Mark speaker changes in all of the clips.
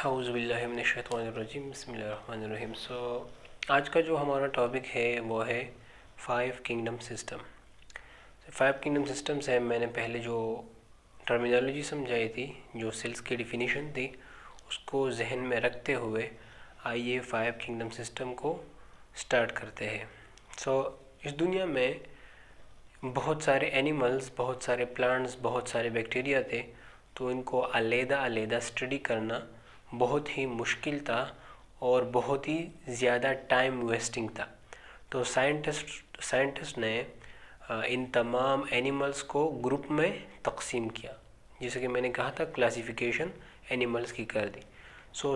Speaker 1: औज़ुबिल्लाहिमिनश्शैतानिर्रजीम बिस्मिल्लाहिर्रहमानिर्रहीम। आज का जो हमारा टॉपिक है वो है 5 किंगडम सिस्टम। 5 किंगडम सिस्टम्स है, मैंने पहले जो टर्मिनोलॉजी समझाई थी, जो सेल्स की डिफिनीशन थी, उसको जहन में रखते हुए आइए 5 किंगडम सिस्टम को स्टार्ट करते हैं। इस दुनिया में बहुत सारे एनिमल्स, बहुत सारे प्लांट्स, बहुत सारे बैक्टीरिया थे, तो इनको अलग-अलग स्टडी करना बहुत ही मुश्किल था और बहुत ही ज़्यादा टाइम वेस्टिंग था। तो साइंटिस्ट ने इन तमाम एनिमल्स को ग्रुप में तकसीम किया, जैसे कि मैंने कहा था क्लासिफिकेशन एनिमल्स की कर दी।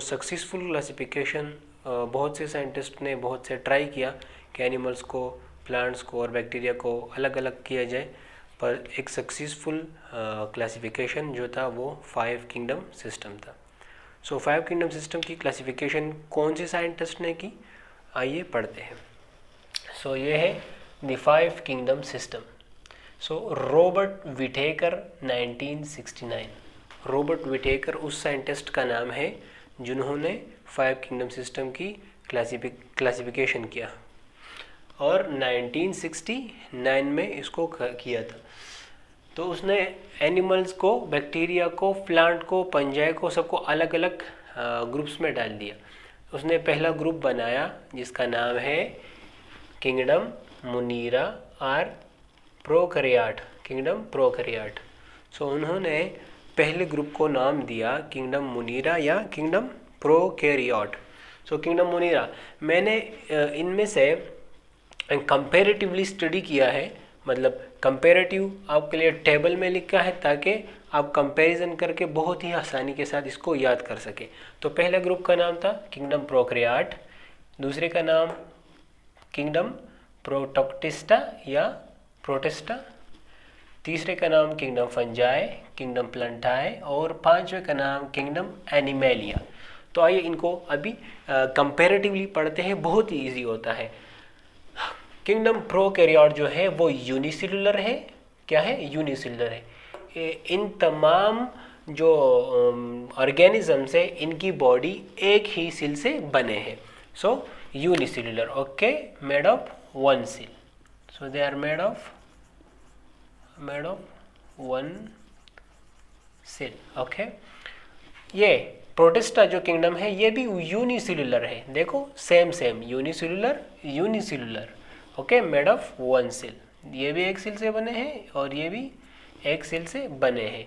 Speaker 1: सक्सेसफुल क्लासिफिकेशन, बहुत से साइंटिस्ट ने बहुत से ट्राई किया कि एनिमल्स को, प्लांट्स को और बैक्टीरिया को अलग अलग किया जाए, पर एक सक्सेसफुल क्लासिफिकेशन जो था वो 5 किंगडम सिस्टम था। 5 किंगडम सिस्टम की क्लासिफिकेशन कौन से साइंटिस्ट ने की, आइए पढ़ते हैं। ये है the 5 kingdom system. Robert Whittaker 1969। Robert Whittaker उस साइंटिस्ट का नाम है जिन्होंने 5 किंगडम सिस्टम की क्लासिफिकेशन किया और 1969 में इसको किया था। तो उसने एनिमल्स को, बैक्टीरिया को, प्लांट को, पंजाई को, सबको अलग अलग ग्रुप्स में डाल दिया। उसने पहला ग्रुप बनाया जिसका नाम है किंगडम मुनीरा और प्रोकैरियोट, किंगडम प्रोकैरियोट। उन्होंने पहले ग्रुप को नाम दिया किंगडम मुनीरा या किंगडम प्रोकैरियोट। किंगडम मुनीरा, मैंने इनमें से कंपैरेटिवली स्टडी किया है, मतलब कंपैरेटिव आपके लिए टेबल में लिखा है ताकि आप कंपैरिजन करके बहुत ही आसानी के साथ इसको याद कर सके। तो पहले ग्रुप का नाम था किंगडम प्रोकैरियोट, दूसरे का नाम किंगडम प्रोटोक्टिस्टा या प्रोटिस्टा, तीसरे का नाम किंगडम फंजाई, किंगडम प्लांटाई और पांचवे का नाम किंगडम एनिमेलिया। तो आइए इनको अभी कंपैरेटिवली पढ़ते हैं, बहुत ही ईजी होता है। किंगडम प्रोकैरियोट जो है वो यूनिसेलुलर है। क्या है? यूनिसेलुलर है। इन तमाम जो ऑर्गेनिजम्स है, इनकी बॉडी एक ही सेल से बने हैं। Unicellular, okay, made of one cell. They are made of one cell, okay. ये प्रोटिस्टा जो किंगडम है ये भी यूनिसेलुलर है। देखो same unicellular, okay, made of one cell. ये भी एक सेल से बने हैं और ये भी एक सेल से बने हैं।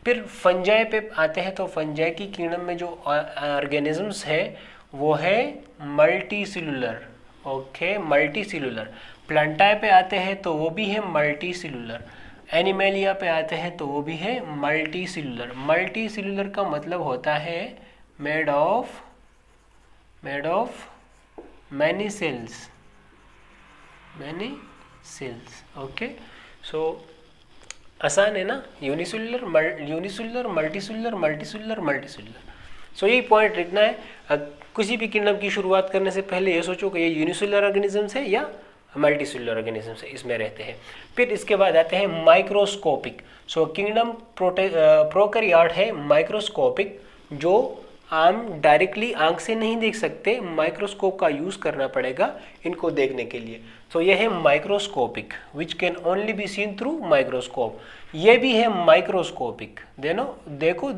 Speaker 1: फिर फंजाई पे आते हैं, तो फंजाई की किंगडम में जो ऑर्गेनिजम्स है वो है मल्टीसेलुलर, ओके, मल्टीसेलुलर। प्लांटाई पे आते हैं तो वो भी है मल्टीसेलुलर। एनिमेलिया पे आते हैं तो वो भी है मल्टीसेलुलर। मल्टीसेलुलर का मतलब होता है made of many cells, okay. आसान है ना, यूनिसेलुलर, मल्टीसेलुलर। यही पॉइंट लिखना है। किसी भी किंगडम की शुरुआत करने से पहले ये सोचो कि ये यूनिसेलुलर ऑर्गेनिजम्स है या मल्टीसेलुलर ऑर्गेनिजम्स है, इसमें रहते हैं। फिर इसके बाद आते हैं माइक्रोस्कोपिक। किंगडम प्रोकैरियोट है माइक्रोस्कोपिक, जो आम डायरेक्टली आंख से नहीं देख सकते, माइक्रोस्कोप का यूज़ करना पड़ेगा इनको देखने के लिए। यह है microscopic, which can only be seen through microscope. ये भी है माइक्रोस्कोपिक, देखो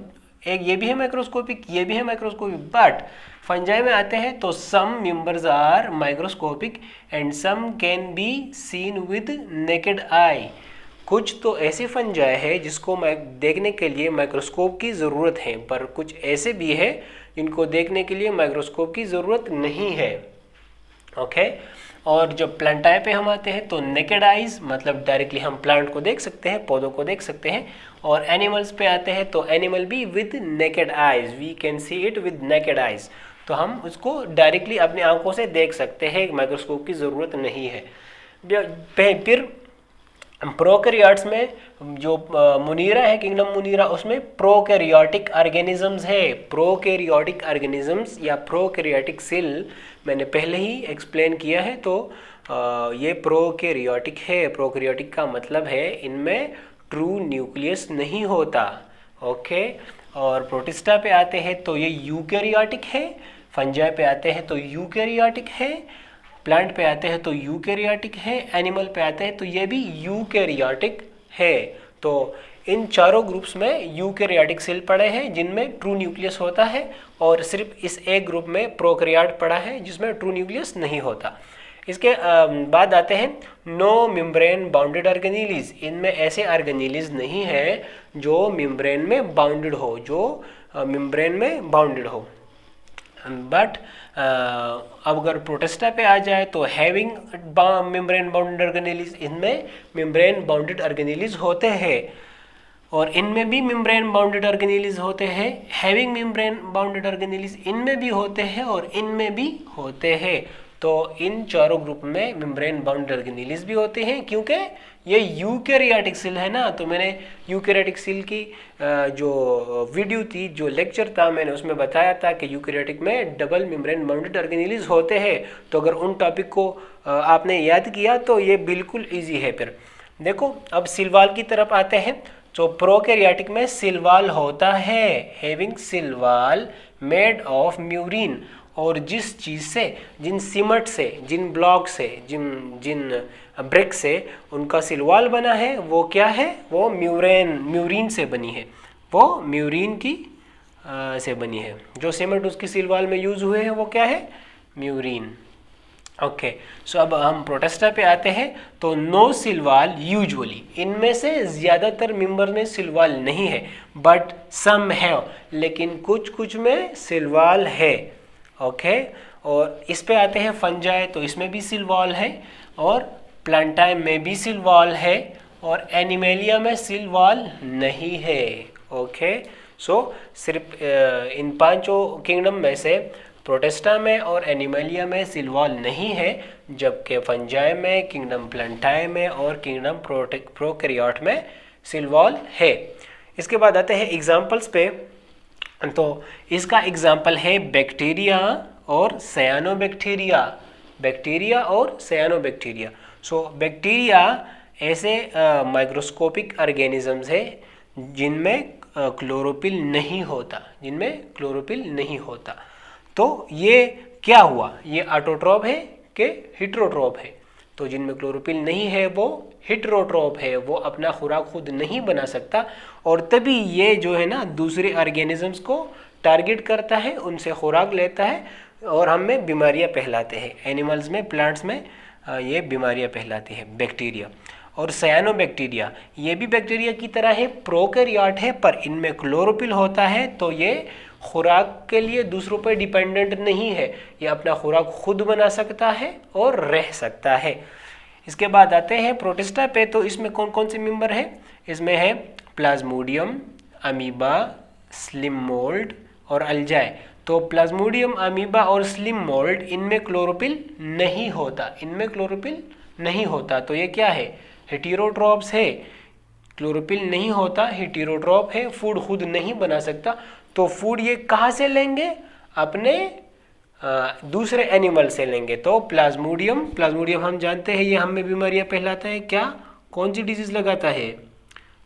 Speaker 1: एक ये भी है माइक्रोस्कोपिक, ये भी है माइक्रोस्कोपिक। बट फंजाई में आते हैं तो some members are microscopic and some can be seen with naked eye. कुछ तो ऐसे फंजाई है जिसको देखने के लिए माइक्रोस्कोप की ज़रूरत है, पर कुछ ऐसे भी है जिनको देखने के लिए माइक्रोस्कोप की ज़रूरत नहीं है, ओके। और जब प्लांटाई पे हम आते हैं तो नेकेड आइज, मतलब डायरेक्टली हम प्लांट को देख सकते हैं, पौधों को देख सकते हैं। और एनिमल्स पे आते हैं तो एनिमल भी with naked eyes, we can see it with naked eyes. तो हम उसको डायरेक्टली अपनी आंखों से देख सकते हैं, माइक्रोस्कोप की ज़रूरत नहीं है। फिर प्रोकैरियोट्स में जो मुनीरा है, किंगडम मुनीरा, उसमें प्रोकैरियोटिक ऑर्गेनिजम्स है। प्रोकैरियोटिक ऑर्गेनिजम्स या प्रोकैरियोटिक सेल मैंने पहले ही एक्सप्लेन किया है। तो ये प्रोकैरियोटिक है। प्रोकैरियोटिक का मतलब है इनमें ट्रू न्यूक्लियस नहीं होता, ओके। और प्रोटिस्टा पे आते हैं तो ये यूकैरियोटिक है, फंजाई पे आते हैं तो यूकैरियोटिक है, प्लांट पे आते हैं तो यूकैरियोटिक है, एनिमल पे आते हैं तो ये भी यूकैरियोटिक है। तो इन चारों ग्रुप्स में यूकैरियोटिक सेल पड़े हैं जिनमें ट्रू न्यूक्लियस होता है, और सिर्फ इस एक ग्रुप में प्रोकैरियोट पड़ा है जिसमें ट्रू न्यूक्लियस नहीं होता। इसके बाद आते हैं नो मेम्ब्रेन बाउंडेड ऑर्गेनेलीज। इनमें ऐसे ऑर्गेनेलीज नहीं है जो मेम्ब्रेन में बाउंडेड हो, जो मेम्ब्रेन में बाउंडेड हो। बट अब अगर प्रोटिस्टा पे आ जाए तो हैविंग मेम्ब्रेन बाउंडेड ऑर्गेनेलीज, इनमें मेम्ब्रेन बाउंडेड ऑर्गेनेलीज होते हैं, और इनमें भी मेम्ब्रेन बाउंडेड ऑर्गेनेलीज होते हैं। हैविंग मेम्ब्रेन बाउंडेड ऑर्गेनेलीज इनमें भी होते हैं और इनमें भी होते हैं। तो इन चारों ग्रुप में मेम्ब्रेन बाउंडेड ऑर्गेनेलीज भी होते हैं, क्योंकि ये यूकैरियोटिक सेल है ना। तो मैंने यूकैरियोटिक सेल की जो वीडियो थी, जो लेक्चर था, मैंने उसमें बताया था कि यूकैरियोटिक में डबल मेम्ब्रेन बाउंडेड ऑर्गेनेलीज होते हैं। तो अगर उन टॉपिक को आपने याद किया तो ये बिल्कुल ईजी है। फिर देखो, अब सेल वॉल की तरफ आते हैं। तो प्रोकैरियोटिक में सेल वॉल होता है, having cell wall made of murein, और जिस चीज़ से, जिन सीमेंट से, जिन ब्लॉक से, जिन ब्रिक से उनका सेल वॉल बना है वो क्या है, वो म्यूरिन से बनी है, वो म्यूरिन की से बनी है। जो सीमेंट उसकी सेल वॉल में यूज हुए हैं वो क्या है, म्यूरिन। ओके, सो अब हम प्रोटिस्टा पे आते हैं। तो नो सेल वॉल यूजुअली, इनमें से ज़्यादातर मेंबर में सेल वॉल नहीं है, बट सम है, लेकिन कुछ कुछ में सेल वॉल है। ओके, और इस पे आते हैं फंजाई, तो इसमें भी सेल वॉल है, और प्लांटाई में भी सेल वॉल है, और एनिमेलिया में सेल वॉल नहीं है। ओके, सो सिर्फ इन पांचों किंगडम में से प्रोटिस्टा में और एनिमेलिया में सेल वॉल नहीं है, जबकि फंजाई में, किंगडम प्लांटाई में और किंगडम प्रोकैरियोट में सेल वॉल है। इसके बाद आते हैं एग्जाम्पल्स पे। तो इसका एग्जाम्पल है बैक्टीरिया और साइनोबैक्टीरिया, बैक्टीरिया और साइनोबैक्टीरिया। सो बैक्टीरिया ऐसे माइक्रोस्कोपिक ऑर्गेनिजम्स है जिनमें क्लोरोफिल नहीं होता, जिनमें क्लोरोफिल नहीं होता। तो ये क्या हुआ, ये ऑटोट्रॉप है कि हेटेरोट्रॉप है? तो जिनमें क्लोरोफिल नहीं है वो हेटेरोट्रॉप है, वो अपना खुराक खुद नहीं बना सकता, और तभी ये जो है ना दूसरे ऑर्गेनिजम्स को टारगेट करता है, उनसे खुराक लेता है, और हमें बीमारियां फैलाते हैं। एनिमल्स में, प्लांट्स में ये बीमारियां फैलाती है बैक्टीरिया। और साइनोबैक्टीरिया, ये भी बैक्टीरिया की तरह है, प्रोकैरियोट है, पर इनमें क्लोरोफिल होता है, तो ये खुराक के लिए दूसरों पर डिपेंडेंट नहीं है, ये अपना खुराक खुद बना सकता है और रह सकता है। इसके बाद आते हैं प्रोटिस्टा पे। तो इसमें कौन कौन से मेंबर है? इसमें है प्लाज्मोडियम, अमीबा, स्लिम मोल्ड और अल्जाई। तो प्लाज्मोडियम, अमीबा और स्लिम मोल्ड, इनमें क्लोरोफिल नहीं होता, इनमें क्लोरोफिल नहीं होता। तो ये क्या है? हेटेरोट्रॉप्स है, क्लोरोफिल नहीं होता, हेटेरोट्रॉप है, फूड खुद नहीं बना सकता। तो फूड ये कहाँ से लेंगे? अपने दूसरे एनिमल से लेंगे। तो प्लाज्मोडियम, प्लाज्मोडियम हम जानते हैं ये हमें बीमारियां फैलाता है। क्या, कौन सी डिजीज लगाता है?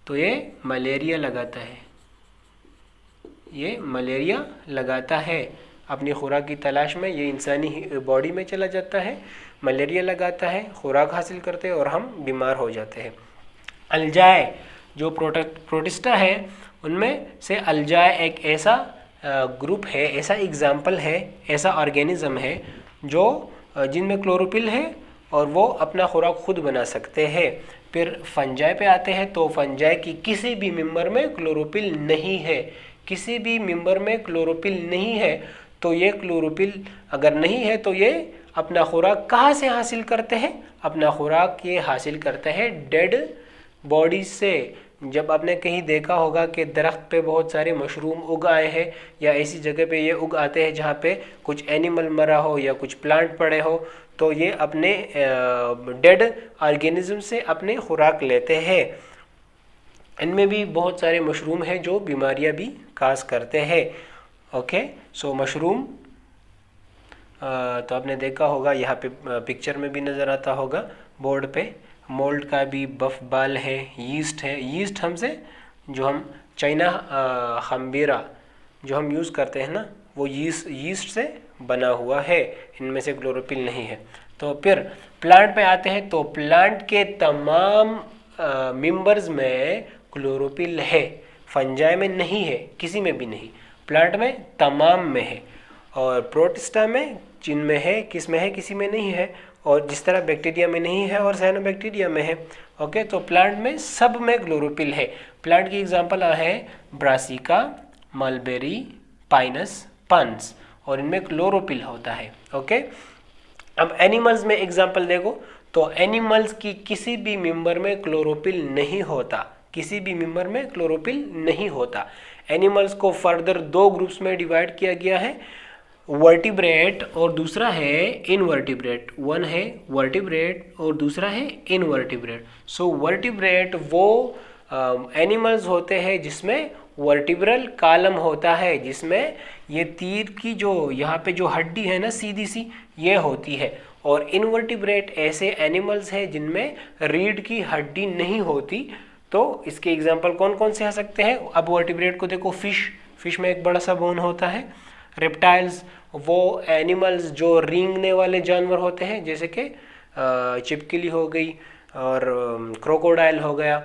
Speaker 1: तो ये मलेरिया लगाता है, ये मलेरिया लगाता है। अपनी खुराक की तलाश में ये इंसानी बॉडी में चला जाता है, मलेरिया लगाता है, खुराक हासिल करते हैं और हम बीमार हो जाते हैं। अल्जाई, जो प्रोटिस्टा है उनमें से अल्जाई एक ऐसा ग्रुप है, ऐसा एग्जाम्पल है, ऐसा ऑर्गेनिज्म है जो जिनमें क्लोरोफिल है और वो अपना खुराक खुद बना सकते हैं। फिर फंजाई पे आते हैं। तो फंजाई की किसी भी मेंबर में क्लोरोफिल नहीं है, किसी भी मेंबर में क्लोरोफिल नहीं है। तो ये क्लोरोफिल अगर नहीं है तो ये अपना खुराक कहाँ से हासिल करते हैं? अपना खुराक ये हासिल करते हैं डेड बॉडी से। जब आपने कहीं देखा होगा कि दरख्त पे बहुत सारे मशरूम उग आए हैं, या ऐसी जगह पे ये उग आते हैं जहाँ पे कुछ एनिमल मरा हो या कुछ प्लांट पड़े हो, तो ये अपने डेड ऑर्गेनिज्म से अपने खुराक लेते हैं। इनमें भी बहुत सारे मशरूम हैं जो बीमारियां भी काज करते हैं। ओके, सो मशरूम तो आपने देखा होगा, यहाँ पे पिक्चर में भी नज़र आता होगा बोर्ड पे। मोल्ड का भी बफ बाल है, यीस्ट है। यीस्ट हमसे जो हम चाइना खम्बीरा जो हम यूज़ करते हैं ना, वो यीस्ट से बना हुआ है, इनमें से क्लोरोफिल नहीं है। तो फिर प्लांट में आते हैं, तो प्लांट के तमाम मेंबर्स में क्लोरोफिल है, फंजाई में नहीं है, किसी में भी नहीं, प्लांट में तमाम में है। और प्रोटिस्टा में जिनमें है, किस में है, किसी में नहीं है। और जिस तरह बैक्टीरिया में नहीं है और साइनोबैक्टीरिया में है। ओके, तो प्लांट में सब में क्लोरोफिल है। प्लांट की एग्जांपल है ब्रासिका, मलबेरी, पाइनस, पन्स, और इनमें क्लोरोफिल होता है। ओके, अब एनिमल्स में एग्जांपल देखो, तो एनिमल्स की किसी भी मेंबर में क्लोरोफिल नहीं होता, किसी भी मेंबर में क्लोरोफिल नहीं होता। एनिमल्स को फर्दर दो ग्रुप्स में डिवाइड किया गया है, वर्टिब्रेट और दूसरा है इनवर्टिब्रेट। वन है वर्टिब्रेट और दूसरा है इनवर्टिब्रेट। सो वर्टिब्रेट वो एनिमल्स होते हैं जिसमें वर्टिब्रल कॉलम होता है, जिसमें ये तीर की जो यहाँ पे जो हड्डी है ना सीधी सी, ये होती है। और इनवर्टिब्रेट ऐसे एनिमल्स हैं जिनमें रीढ़ की हड्डी नहीं होती। तो इसके एग्जांपल कौन कौन से आ सकते हैं? अब वर्टिब्रेट को देखो, फिश में एक बड़ा सा बोन होता है। रेप्टाइल्स वो एनिमल्स जो रेंगने वाले जानवर होते हैं, जैसे कि चिपकली हो गई और क्रोकोडाइल हो गया।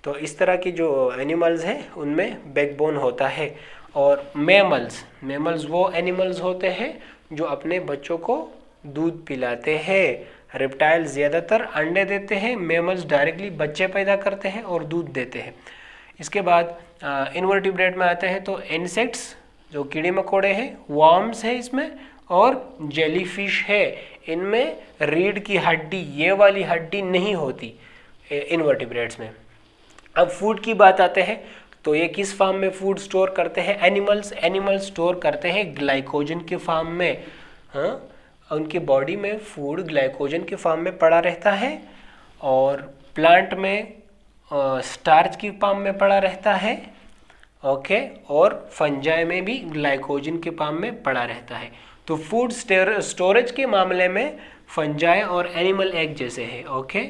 Speaker 1: तो इस तरह की जो एनिमल्स हैं उनमें बैकबोन होता है। और मैमल्स वो एनिमल्स होते हैं जो अपने बच्चों को दूध पिलाते हैं। रेप्टाइल्स ज़्यादातर अंडे देते हैं, मैमल्स डायरेक्टली बच्चे पैदा करते हैं और दूध देते हैं। इसके बाद इनवर्टिब्रेट में आते हैं, तो इंसेक्ट्स जो कीड़े मकोड़े हैं, वर्म्स है इसमें, और जेलीफिश है। इनमें रीढ़ की हड्डी, ये वाली हड्डी नहीं होती इनवर्टिब्रेट्स में। अब फूड की बात आते हैं, तो ये किस फॉर्म में फूड स्टोर करते हैं? एनिमल्स स्टोर करते हैं ग्लाइकोजन के फॉर्म में। हाँ, उनकी बॉडी में फूड ग्लाइकोजन के फॉर्म में पड़ा रहता है। और प्लांट में स्टार्च की फॉर्म में पड़ा रहता है। ओके, और फंजाई में भी ग्लाइकोजन के फॉर्म में पड़ा रहता है। तो फूड स्टोरेज के मामले में फंजाई और एनिमल एक जैसे है। ओके,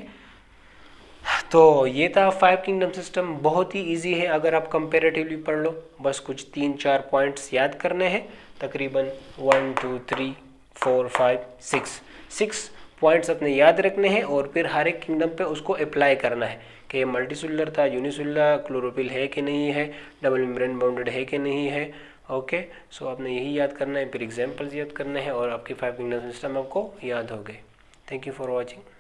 Speaker 1: तो ये था 5 किंगडम सिस्टम। बहुत ही इजी है, अगर आप कंपेरेटिवली पढ़ लो, बस कुछ 3-4 पॉइंट्स याद करने हैं। तकरीबन 1 2 3 4 5 6 पॉइंट्स अपने याद रखने हैं, और फिर हर एक किंगडम पे उसको अप्लाई करना है कि मल्टीसेलुलर था, यूनिसेलुलर, क्लोरोफिल है कि नहीं है, डबल मेम्ब्रेन बाउंडेड है कि नहीं है। ओके, सो आपने यही याद करना है, फिर एग्जाम्पल्स याद करने हैं और आपकी 5 किंगडम सिस्टम आपको याद हो गए। Thank you for watching.